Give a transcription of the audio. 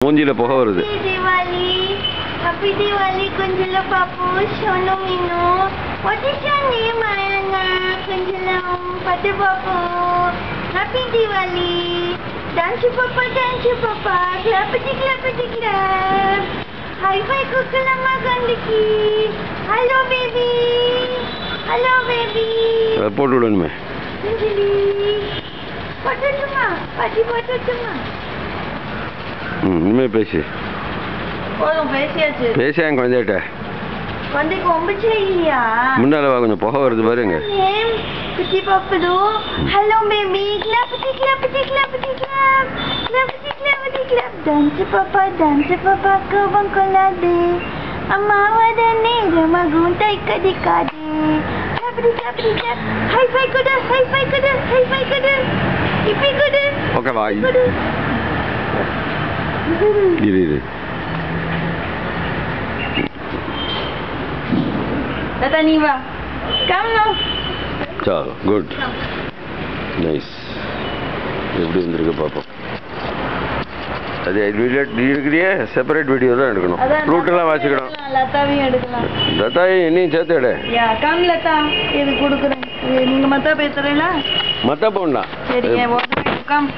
மூஞ்சில புகை வருது. Happy Diwali, Kunjala Papu, Shono Mino. What is your name, Ayana? Kunjala Patu Papu. Happy Diwali. Dance Papa, clappity, clappity, clap. High five Kukulama Gandiki. Hello, baby. Hello, baby. Report udanme. Kunjali. Patu Chuma. Patu Chuma. இனிமே பேசு. போதும் பேசியாச்சு. பேசியாங்க கொஞ்சேட்ட. கொஞ்சம் கொம்பிச்சே இல்லையா? முன்னால வா, கொஞ்சம் புகை வருது பாருங்க. குட்டி பாப்பது. Hello baby. கிளாப்பட்டி கிளாப்பட்டி கிளாப்பட்டி கிளாப். கிளாப்பட்டி கிளாப்பட்டி கிளாப். டான்ஸ் பாப்பா கோபம் கொள்ளாதே. அம்மாவாத நேரமாகும் தைக்க திக்காதே. கிளாப்பட்டி கிளாப்பட்டி கிளாப். ஹை ஃபை கொடு, ஹை ஃபை கொடு, ஹை ஃபை கொடு. இப்படி கொடு. ஓகே வா. இரு. Tata Niva, come now. Chalo, good. Nice. எப்படி வந்திருக்கு பாப்போம். அது வீடியோ எடுக்கிறியே, செப்பரேட் வீடியோ தான் எடுக்கணும். ஃப்ரூட் எல்லாம் வாசிக்கணும். லதாவையும் எடுக்கலாம். லதாவை இன்னும் சேர்த்து எடு. யா, கம் லதா. இது கொடுக்குறேன். நீங்க மத்தா பேசுறீங்களா? மத்தா போண்டா. சரிங்க, கம்.